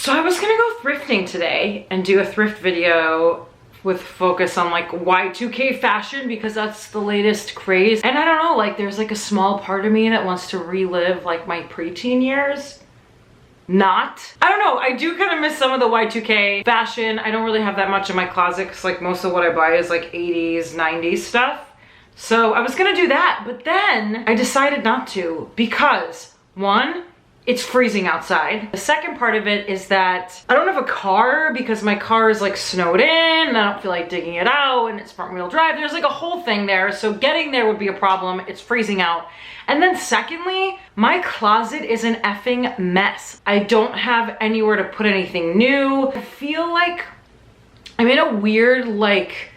So I was gonna go thrifting today and do a thrift video with focus on like Y2K fashion because that's the latest craze. And I don't know, like there's like a small part of me that wants to relive like my preteen years. I don't know, I do kind of miss some of the Y2K fashion. I don't really have that much in my closet because like most of what I buy is like 80s, 90s stuff. So I was gonna do that, but then I decided not to because one, it's freezing outside. The second part of it is that I don't have a car because my car is like snowed in and I don't feel like digging it out and it's front wheel drive. There's like a whole thing there. So getting there would be a problem. It's freezing out. And then secondly, my closet is an effing mess. I don't have anywhere to put anything new. I feel like I'm in a weird like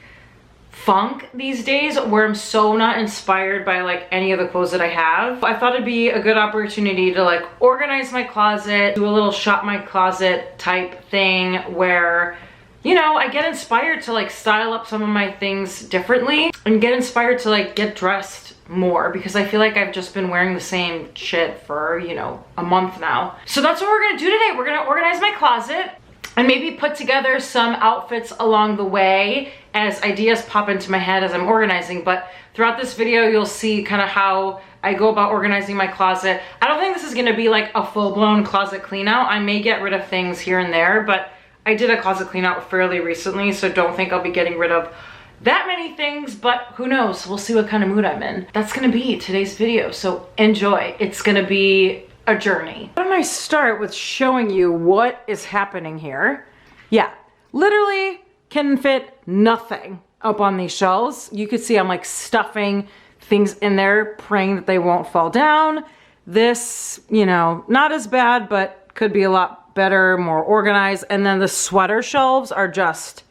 funk these days where I'm so not inspired by like any of the clothes that I have. I thought it'd be a good opportunity to like organize my closet, do a little shop my closet type thing where, you know, I get inspired to like style up some of my things differently and get inspired to like get dressed more because I feel like I've just been wearing the same shit for, you know, a month now. So that's what we're gonna do today. We're gonna organize my closet and maybe put together some outfits along the way as ideas pop into my head as I'm organizing. But throughout this video, you'll see kind of how I go about organizing my closet. I don't think this is gonna be like a full-blown closet clean out. I may get rid of things here and there, but I did a closet clean out fairly recently, so don't think I'll be getting rid of that many things, but who knows? We'll see what kind of mood I'm in. That's gonna be today's video, so enjoy. It's gonna be a journey. Why don't I start with showing you what is happening here? Yeah, literally can fit nothing up on these shelves. You can see I'm like stuffing things in there, praying that they won't fall down. This, you know, not as bad, but could be a lot better, more organized. And then the sweater shelves are just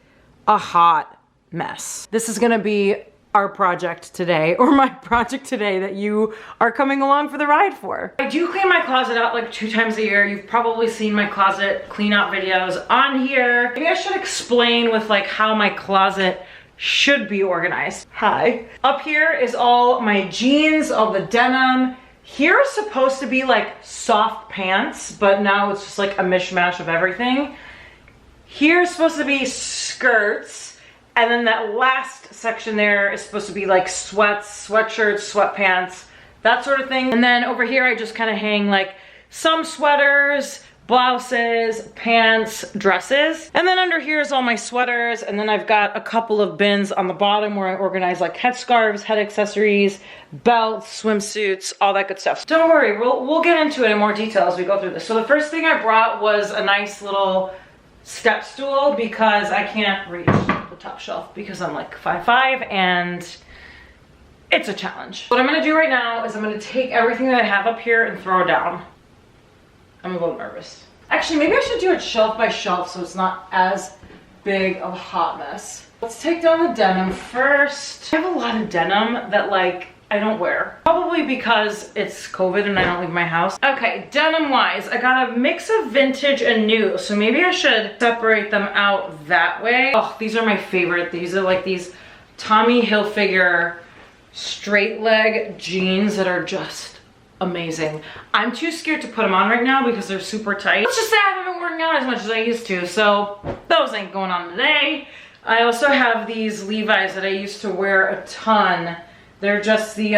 a hot mess. This is gonna be our project today, or my project today that you are coming along for the ride for. I do clean my closet out like 2 times a year. You've probably seen my closet clean out videos on here. Maybe I should explain with like how my closet should be organized. Hi. Up here is all my jeans, all the denim. Here is supposed to be like soft pants, but now it's just like a mishmash of everything. Here's supposed to be skirts. And then that last section there is supposed to be like sweats, sweatshirts, sweatpants, that sort of thing. And then over here, I just kind of hang like some sweaters, blouses, pants, dresses. And then under here is all my sweaters. And then I've got a couple of bins on the bottom where I organize like headscarves, head accessories, belts, swimsuits, all that good stuff. Don't worry, we'll get into it in more detail as we go through this. So the first thing I brought was a nice little step stool because I can't reach the top shelf because I'm like 5'5" and it's a challenge. What I'm gonna do right now is I'm gonna take everything that I have up here and throw it down. I'm a little nervous. Actually, maybe I should do it shelf by shelf so it's not as big of a hot mess. Let's take down the denim first. I have a lot of denim that like I don't wear. Probably because it's COVID and I don't leave my house. Okay, denim wise, I got a mix of vintage and new, so maybe I should separate them out that way. Oh, these are my favorite. These are like these Tommy Hilfiger straight leg jeans that are just amazing. I'm too scared to put them on right now because they're super tight. Let's just say I haven't been working out as much as I used to, so those ain't going on today. I also have these Levi's that I used to wear a ton. They're just the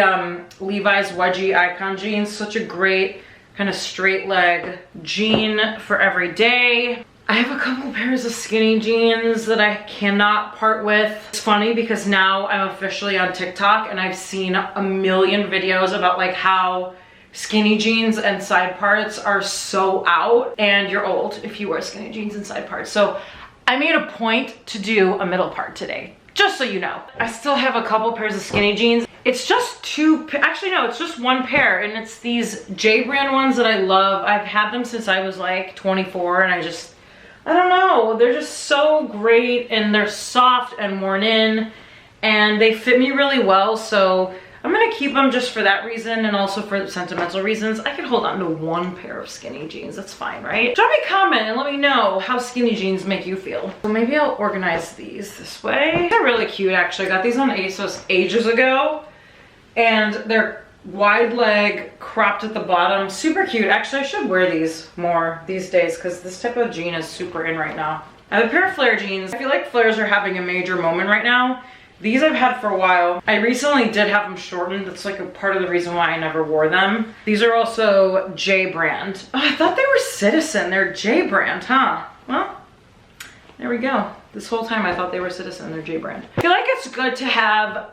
Levi's wedgie icon jeans. Such a great kind of straight leg jean for every day. I have a couple pairs of skinny jeans that I cannot part with. It's funny because now I'm officially on TikTok and I've seen a million videos about like how skinny jeans and side parts are so out and you're old if you wear skinny jeans and side parts. So I made a point to do a middle part today. Just so you know. I still have a couple pairs of skinny jeans. It's just actually no, it's just one pair and it's these J brand ones that I love. I've had them since I was like 24 and I don't know, they're just so great and they're soft and worn in and they fit me really well, so I'm gonna keep them just for that reason and also for sentimental reasons. I can hold on to one pair of skinny jeans, that's fine, right? Drop me a comment and let me know how skinny jeans make you feel. So maybe I'll organize these this way. They're really cute actually. I got these on ASOS ages ago and they're wide leg, cropped at the bottom, super cute. Actually, I should wear these more these days because this type of jean is super in right now. I have a pair of flare jeans. I feel like flares are having a major moment right now. These I've had for a while. I recently did have them shortened. That's like a part of the reason why I never wore them. These are also J brand. Oh, I thought they were Citizen. They're J brand, huh? Well, there we go. This whole time I thought they were Citizen. They're J brand. I feel like it's good to have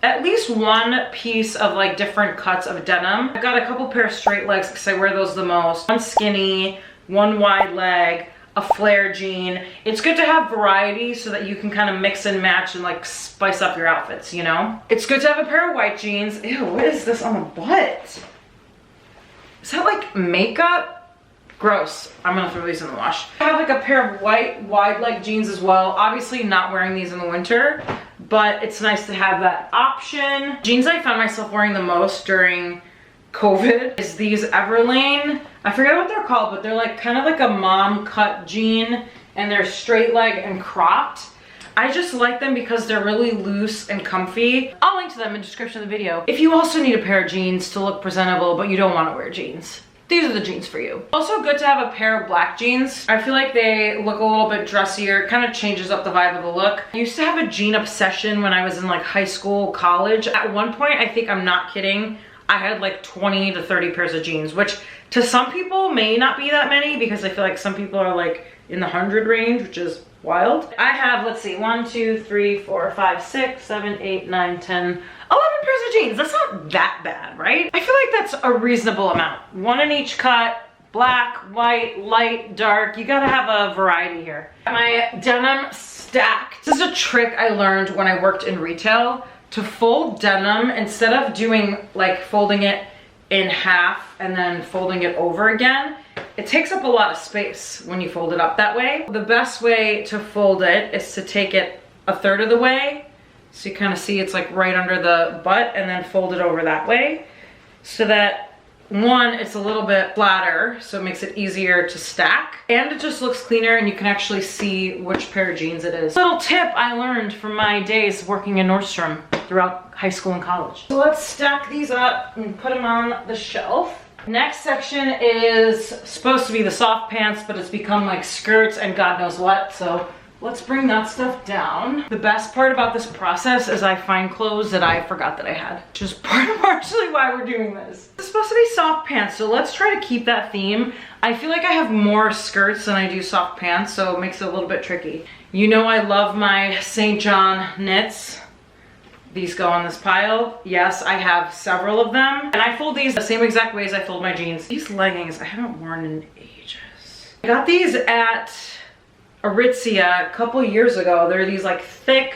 at least one piece of like different cuts of denim. I've got a couple pair of straight legs because I wear those the most. One skinny, one wide leg, a flare jean. It's good to have variety so that you can kind of mix and match and like spice up your outfits, you know? It's good to have a pair of white jeans. Ew, what is this on the butt? Is that like makeup? Gross. I'm gonna throw these in the wash. I have like a pair of white wide leg jeans as well. Obviously not wearing these in the winter, but it's nice to have that option. Jeans I found myself wearing the most during COVID is these Everlane. I forget what they're called, but they're like kind of like a mom cut jean and they're straight leg and cropped. I just like them because they're really loose and comfy. I'll link to them in the description of the video. If you also need a pair of jeans to look presentable, but you don't want to wear jeans, these are the jeans for you. Also good to have a pair of black jeans. I feel like they look a little bit dressier. It kind of changes up the vibe of the look. I used to have a jean obsession when I was in like high school, college. At one point, I think I'm not kidding, I had like 20 to 30 pairs of jeans, which to some people may not be that many because I feel like some people are like in the 100 range, which is wild. I have, let's see, 1, 2, 3, 4, 5, 6, 7, 8, 9, 10, 11 pairs of jeans. That's not that bad, right? I feel like that's a reasonable amount. One in each cut, black, white, light, dark. You gotta have a variety here. My denim stacked. This is a trick I learned when I worked in retail. To fold denim, instead of doing like folding it in half and then folding it over again, it takes up a lot of space when you fold it up that way. The best way to fold it is to take it a third of the way. So you kind of see it's like right under the butt and then fold it over that way. So that one, it's a little bit flatter, so it makes it easier to stack. And it just looks cleaner and you can actually see which pair of jeans it is. Little tip I learned from my days working in Nordstrom throughout high school and college. So let's stack these up and put them on the shelf. Next section is supposed to be the soft pants, but it's become like skirts and God knows what, so let's bring that stuff down. The best part about this process is I find clothes that I forgot that I had, which is partially why we're doing this. It's supposed to be soft pants, so let's try to keep that theme. I feel like I have more skirts than I do soft pants, so it makes it a little bit tricky. You know I love my St. John knits. These go on this pile. Yes, I have several of them. And I fold these the same exact ways I fold my jeans. These leggings I haven't worn in ages. I got these at Aritzia a couple years ago. They're these like thick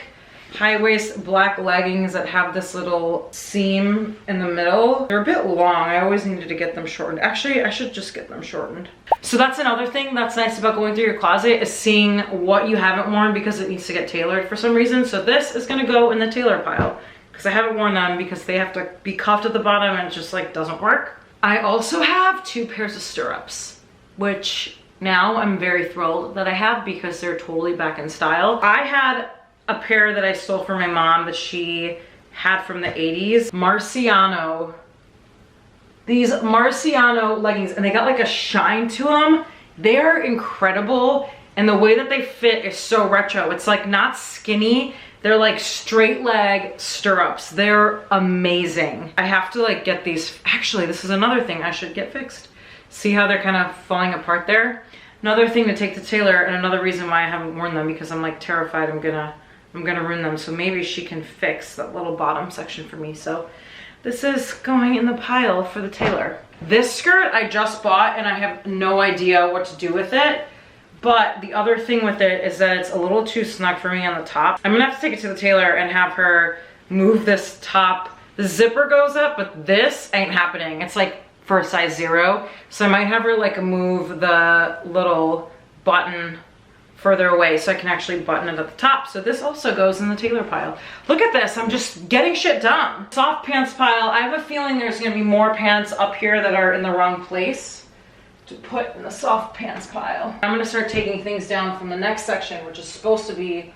high-waist black leggings that have this little seam in the middle. They're a bit long. I always needed to get them shortened. Actually, I should just get them shortened. So that's another thing that's nice about going through your closet is seeing what you haven't worn because it needs to get tailored for some reason. So this is gonna go in the tailor pile because I haven't worn them because they have to be cuffed at the bottom and it just like doesn't work. I also have 2 pairs of stirrups, which now I'm very thrilled that I have because they're totally back in style. I had a pair that I stole from my mom that she had from the 80s. Marciano. These Marciano leggings, and they got like a shine to them. They're incredible, and the way that they fit is so retro. It's like not skinny. They're like straight leg stirrups. They're amazing. I have to like get these. Actually, this is another thing I should get fixed. See how they're kind of falling apart there? Another thing to take to tailor, and another reason why I haven't worn them because I'm like terrified I'm gonna ruin them. So maybe she can fix that little bottom section for me. So this is going in the pile for the tailor. This skirt I just bought and I have no idea what to do with it. But the other thing with it is that it's a little too snug for me on the top. I'm gonna have to take it to the tailor and have her move this top. The zipper goes up, but this ain't happening. It's like for a size 0. So I might have her like move the little button further away so I can actually button it at the top. So this also goes in the tailor pile. Look at this, I'm just getting shit done. Soft pants pile, I have a feeling there's gonna be more pants up here that are in the wrong place to put in the soft pants pile. I'm gonna start taking things down from the next section, which is supposed to be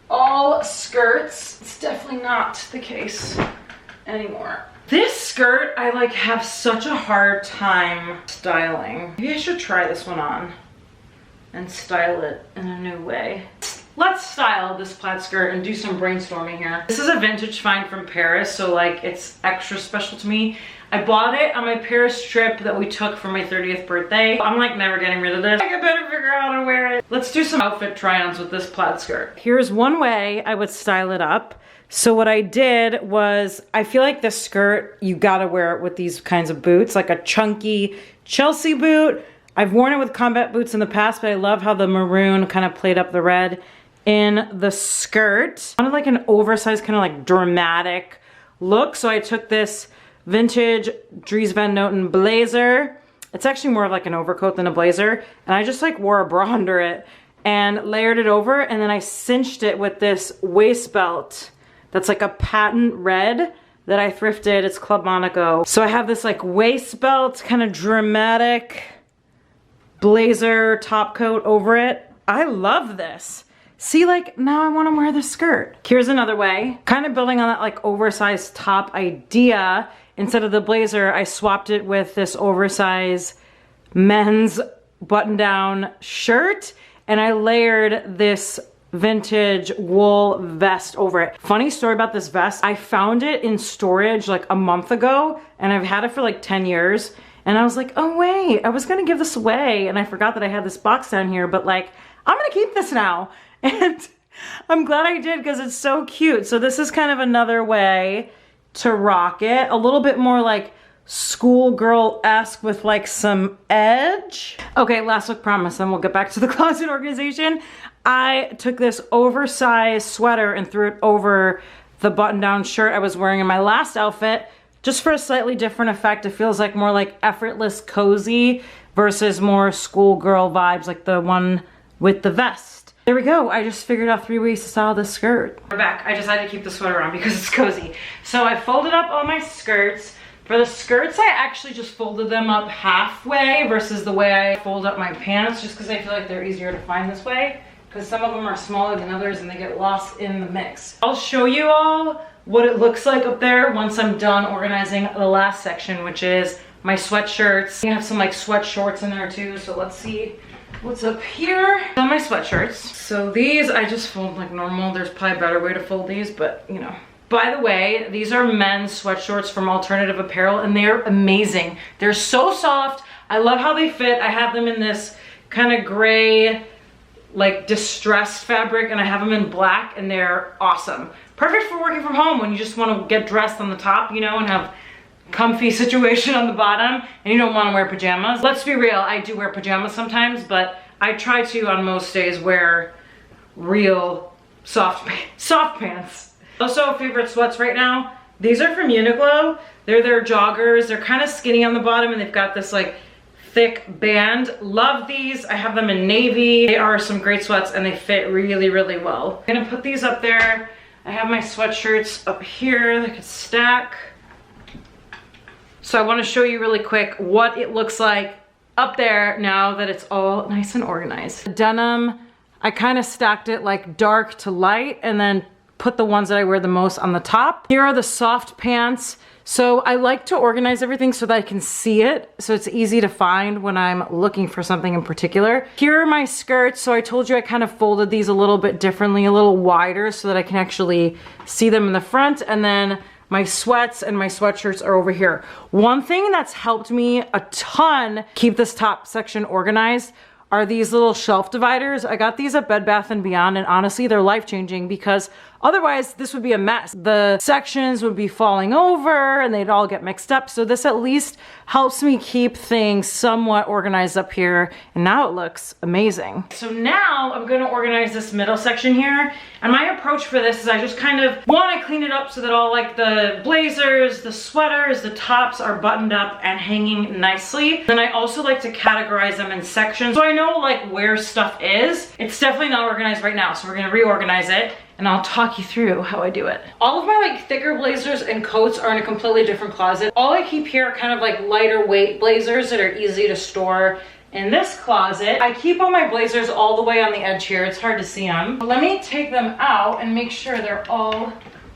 all skirts. It's definitely not the case anymore. This skirt, I like have such a hard time styling. Maybe I should try this one on and style it in a new way. Let's style this plaid skirt and do some brainstorming here. This is a vintage find from Paris, so like it's extra special to me. I bought it on my Paris trip that we took for my 30th birthday. I'm like never getting rid of this. I better figure out how to wear it. Let's do some outfit try-ons with this plaid skirt. Here's one way I would style it up. So what I did was, I feel like this skirt, you gotta wear it with these kinds of boots, like a chunky Chelsea boot. I've worn it with combat boots in the past, but I love how the maroon kind of played up the red in the skirt. Kind of like an oversized, kind of like dramatic look. So I took this vintage Dries Van Noten blazer. It's actually more of like an overcoat than a blazer. And I just like wore a bra under it and layered it over. And then I cinched it with this waist belt that's like a patent red that I thrifted. It's Club Monaco. So I have this like waist belt, kind of dramatic blazer top coat over it. I love this. See, like now I want to wear the skirt. Here's another way, kind of building on that like oversized top idea. Instead of the blazer, I swapped it with this oversized men's button-down shirt, and I layered this vintage wool vest over it. Funny story about this vest, I found it in storage like a month ago, and I've had it for like 10 years. And I was like, oh wait, I was gonna give this away, and I forgot that I had this box down here, but like, I'm gonna keep this now. And I'm glad I did because it's so cute. So this is kind of another way to rock it. A little bit more like schoolgirl-esque with like some edge. Okay, last look promise, then we'll get back to the closet organization. I took this oversized sweater and threw it over the button-down shirt I was wearing in my last outfit, just for a slightly different effect. It feels like more like effortless cozy versus more schoolgirl vibes like the one with the vest. There we go. I just figured out 3 ways to style this skirt. We're back. I decided to keep the sweater on because it's cozy. So I folded up all my skirts. For the skirts, I actually just folded them up halfway versus the way I fold up my pants, just because I feel like they're easier to find this way, because some of them are smaller than others and they get lost in the mix. I'll show you all what it looks like up there once I'm done organizing the last section, which is my sweatshirts. I have some like sweat shorts in there too, so let's see what's up here. On my sweatshirts. So these I just fold like normal. There's probably a better way to fold these, but you know. By the way, these are men's sweatshorts from Alternative Apparel, and they're amazing. They're so soft. I love how they fit. I have them in this kind of gray, like distressed fabric, and I have them in black, and they're awesome. Perfect for working from home when you just want to get dressed on the top, you know, and have comfy situation on the bottom, and you don't want to wear pajamas. Let's be real, I do wear pajamas sometimes, but I try to on most days wear real soft pants. Also, favorite sweats right now, these are from Uniqlo. They're their joggers. They're kind of skinny on the bottom, and they've got this like thick band. Love these. I have them in navy. They are some great sweats, and they fit really, really well. I'm gonna put these up there. I have my sweatshirts up here. They could stack. So I want to show you really quick what it looks like up there now that it's all nice and organized. The denim, I kind of stacked it like dark to light and then put the ones that I wear the most on the top. Here are the soft pants. So I like to organize everything so that I can see it, so it's easy to find when I'm looking for something in particular. Here are my skirts. So I told you I kind of folded these a little bit differently, a little wider so that I can actually see them in the front, and then my sweats and my sweatshirts are over here. One thing that's helped me a ton keep this top section organized are these little shelf dividers. I got these at Bed Bath & Beyond, and honestly, they're life-changing because otherwise this would be a mess. The sections would be falling over and they'd all get mixed up. So this at least helps me keep things somewhat organized up here, and now it looks amazing. So now I'm gonna organize this middle section here, and my approach for this is I just kind of want to clean it up so that all like the blazers, the sweaters, the tops are buttoned up and hanging nicely. Then I also like to categorize them in sections so I know like where stuff is. It's definitely not organized right now, so we're gonna reorganize it, and I'll talk you through how I do it. All of my like thicker blazers and coats are in a completely different closet. All I keep here are kind of like lighter weight blazers that are easy to store in this closet. I keep all my blazers all the way on the edge here. It's hard to see them. Let me take them out and make sure they're all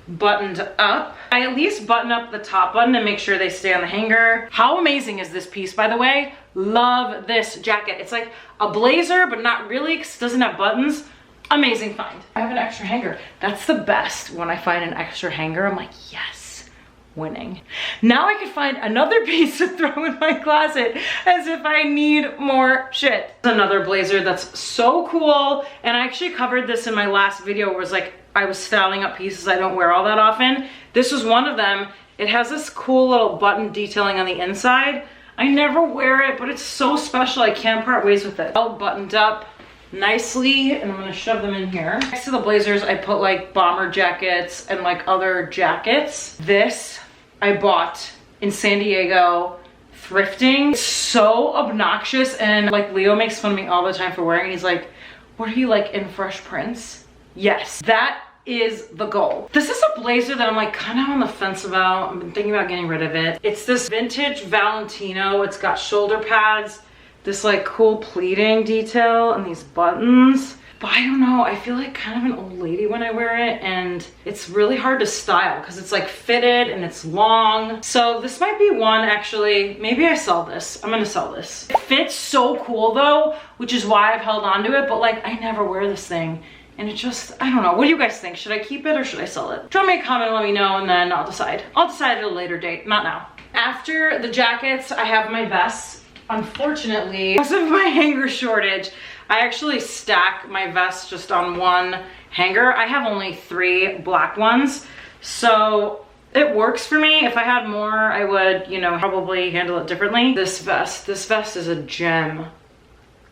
buttoned up. I at least button up the top button and make sure they stay on the hanger. How amazing is this piece, by the way? Love this jacket. It's like a blazer, but not really because it doesn't have buttons. Amazing find. I have an extra hanger. That's the best when I find an extra hanger. I'm like, yes, winning. Now I can find another piece to throw in my closet as if I need more shit. Another blazer that's so cool. And I actually covered this in my last video where it was like, I was styling up pieces I don't wear all that often. This was one of them. It has this cool little button detailing on the inside. I never wear it, but it's so special. I can't part ways with it. All buttoned up nicely, and I'm gonna shove them in here. Next to the blazers, I put like bomber jackets and like other jackets. This I bought in San Diego thrifting. It's so obnoxious, and like Leo makes fun of me all the time for wearing it. He's like, what are you, like in Fresh Prince? Yes, that is the goal. This is a blazer that I'm like kind of on the fence about. I've been thinking about getting rid of it. It's this vintage Valentino. It's got shoulder pads, this like cool pleating detail, and these buttons. But I don't know, I feel like kind of an old lady when I wear it, and it's really hard to style because it's like fitted and it's long. So this might be one, actually. Maybe I sell this. I'm gonna sell this. It fits so cool though, which is why I've held on to it, but like I never wear this thing. And it just, I don't know. What do you guys think? Should I keep it or should I sell it? Drop me a comment and let me know, and then I'll decide. I'll decide at a later date, not now. After the jackets, I have my vests. Unfortunately, because of my hanger shortage, I actually stack my vests just on one hanger. I have only 3 black ones, so it works for me. If I had more, I would, you know, probably handle it differently. This vest is a gem.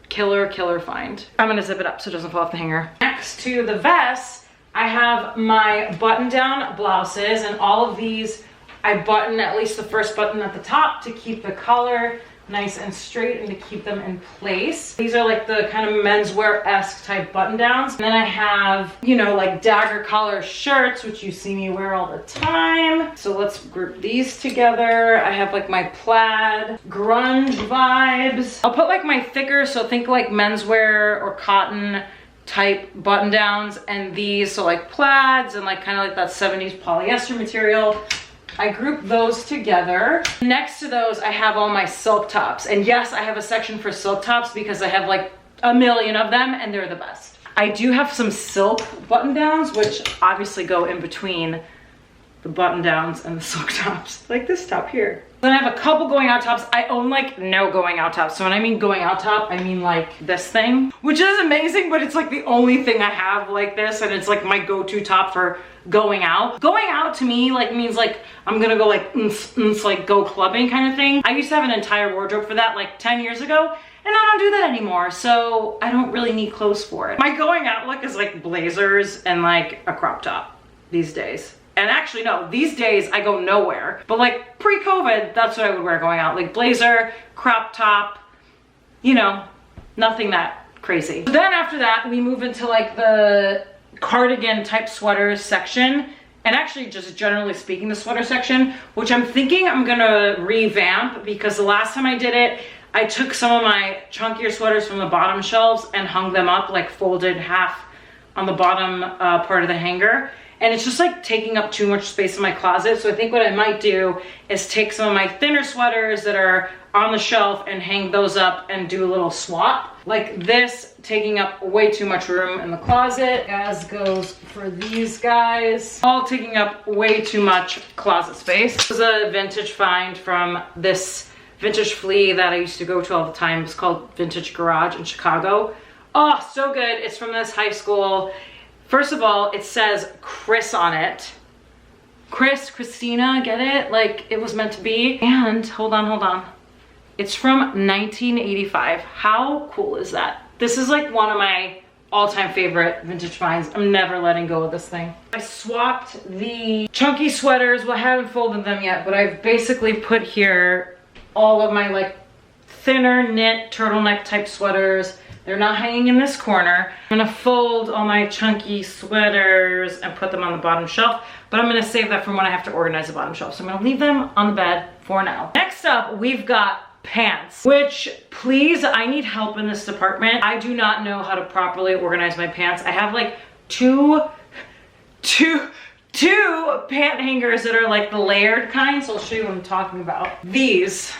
Killer find. I'm gonna zip it up so it doesn't fall off the hanger. Next to the vest, I have my button down blouses, and all of these I button at least the first button at the top to keep the collar nice and straight and to keep them in place. These are like the kind of menswear-esque type button downs. And then I have, you know, like dagger collar shirts, which you see me wear all the time. So let's group these together. I have like my plaid grunge vibes. I'll put like my thicker, so think like menswear or cotton type button downs, and these, so like plaids and like kind of like that 70s polyester material. I group those together. Next to those, I have all my silk tops. And yes, I have a section for silk tops because I have like a million of them and they're the best. I do have some silk button downs, which obviously go in between the button downs and the silk tops, like this top here. Then I have a couple going out tops. I own like no going out tops. So when I mean going out top, I mean like this thing, which is amazing, but it's like the only thing I have like this, and it's like my go-to top for going out. Going out to me like means like I'm gonna go like like go clubbing kind of thing. I used to have an entire wardrobe for that like 10 years ago, and I don't do that anymore, so I don't really need clothes for it. My going out look is like blazers and like a crop top these days. And actually no, these days I go nowhere, but like pre-COVID, that's what I would wear going out, like blazer, crop top, you know, nothing that crazy. So then after that, we move into like the cardigan type sweaters section, and actually just generally speaking the sweater section, which I'm thinking I'm gonna revamp, because the last time I did it, I took some of my chunkier sweaters from the bottom shelves and hung them up like folded half on the bottom part of the hanger. And it's just like taking up too much space in my closet. So I think what I might do is take some of my thinner sweaters that are on the shelf and hang those up and do a little swap. Like this, taking up way too much room in the closet, as goes for these guys. All taking up way too much closet space. This is a vintage find from this vintage flea that I used to go to all the time. It's called Vintage Garage in Chicago. Oh, so good. It's from this high school. First of all, it says Chris on it. Christina, get it? Like it was meant to be. And hold on. It's from 1985. How cool is that? This is like one of my all-time favorite vintage finds. I'm never letting go of this thing. I swapped the chunky sweaters. Well, I haven't folded them yet, but I've basically put here all of my like thinner knit turtleneck type sweaters. They're not hanging in this corner. I'm gonna fold all my chunky sweaters and put them on the bottom shelf, but I'm gonna save that from when I have to organize the bottom shelf. So I'm gonna leave them on the bed for now. Next up, we've got pants, which please, I need help in this department. I do not know how to properly organize my pants. I have like two 2 pant hangers that are like the layered kind. So I'll show you what I'm talking about. These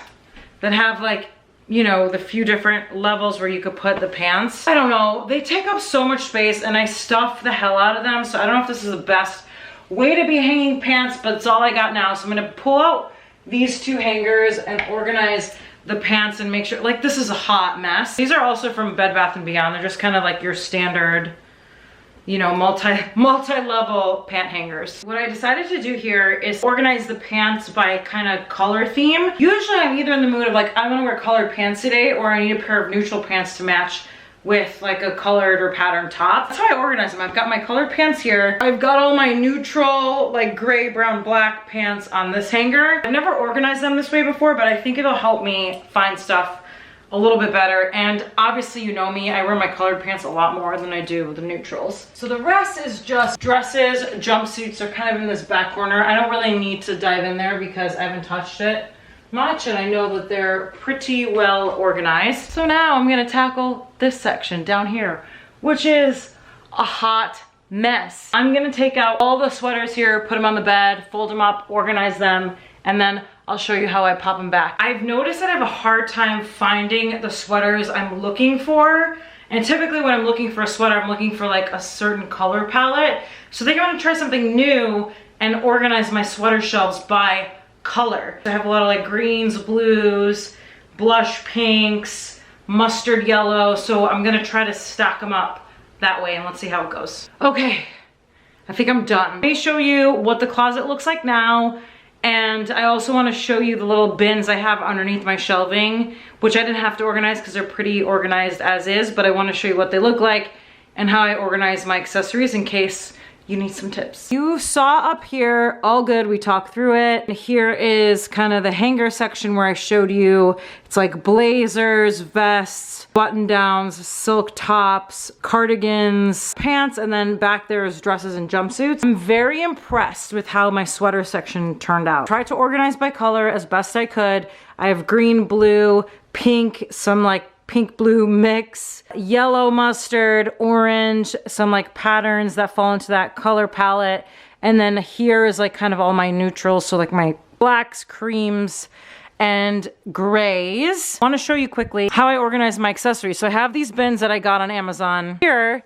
that have like, you know, the few different levels where you could put the pants. I don't know, they take up so much space and I stuff the hell out of them. So I don't know if this is the best way to be hanging pants, but it's all I got now. So I'm gonna pull out these 2 hangers and organize the pants and make sure, like, this is a hot mess. These are also from Bed Bath & Beyond. They're just kind of like your standard, you know, multi-level pant hangers. What I decided to do here is organize the pants by kind of color theme. Usually I'm either in the mood of like, I want to wear colored pants today, or I need a pair of neutral pants to match with like a colored or patterned top. That's how I organize them. I've got my colored pants here. I've got all my neutral, like gray, brown, black pants on this hanger. I've never organized them this way before, but I think it'll help me find stuff a little bit better. And obviously, you know me, I wear my colored pants a lot more than I do the neutrals. So the rest is just dresses, jumpsuits are kind of in this back corner. I don't really need to dive in there because I haven't touched it much and I know that they're pretty well organized. So now I'm gonna tackle this section down here, which is a hot mess. I'm gonna take out all the sweaters here, put them on the bed, fold them up, organize them, and then I'll show you how I pop them back. I've noticed that I have a hard time finding the sweaters I'm looking for. And typically when I'm looking for a sweater, I'm looking for like a certain color palette. So I think I'm gonna try something new and organize my sweater shelves by color. I have a lot of like greens, blues, blush pinks, mustard yellow. So I'm gonna try to stack them up that way and let's see how it goes. Okay, I think I'm done. Let me show you what the closet looks like now. And I also want to show you the little bins I have underneath my shelving, which I didn't have to organize because they're pretty organized as is, but I want to show you what they look like and how I organize my accessories in case you need some tips. You saw up here, all good, we talked through it. Here is kind of the hanger section where I showed you, it's like blazers, vests, button downs, silk tops, cardigans, pants, and then back there is dresses and jumpsuits. I'm very impressed with how my sweater section turned out. Tried to organize by color as best I could. I have green, blue, pink, some like pink blue mix, yellow mustard, orange, some like patterns that fall into that color palette. And then here is like kind of all my neutrals. So like my blacks, creams, and grays. I want to show you quickly how I organize my accessories. So I have these bins that I got on Amazon. Here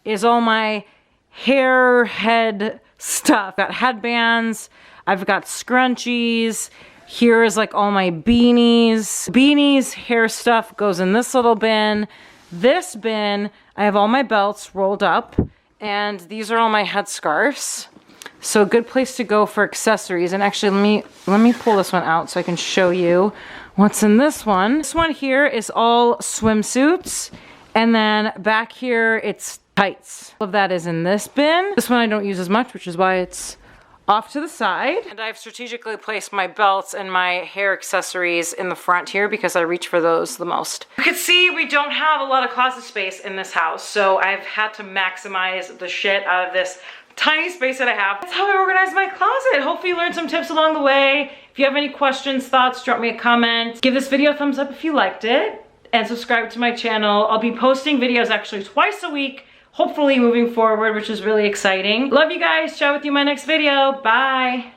is all my hair head stuff. I've got headbands, I've got scrunchies. Here is like all my beanies. Beanies, hair stuff goes in this little bin. This bin, I have all my belts rolled up, and these are all my headscarves. So a good place to go for accessories. And actually, let me pull this one out so I can show you what's in this one. This one here is all swimsuits, and then back here it's tights. All of that is in this bin. This one I don't use as much, which is why it's off to the side. And I've strategically placed my belts and my hair accessories in the front here because I reach for those the most. You can see we don't have a lot of closet space in this house, so I've had to maximize the shit out of this tiny space that I have. That's how I organize my closet. Hopefully you learned some tips along the way. If you have any questions, thoughts, drop me a comment. Give this video a thumbs up if you liked it, and subscribe to my channel. I'll be posting videos actually twice a week, hopefully moving forward, which is really exciting. Love you guys. Chat with you in my next video. Bye.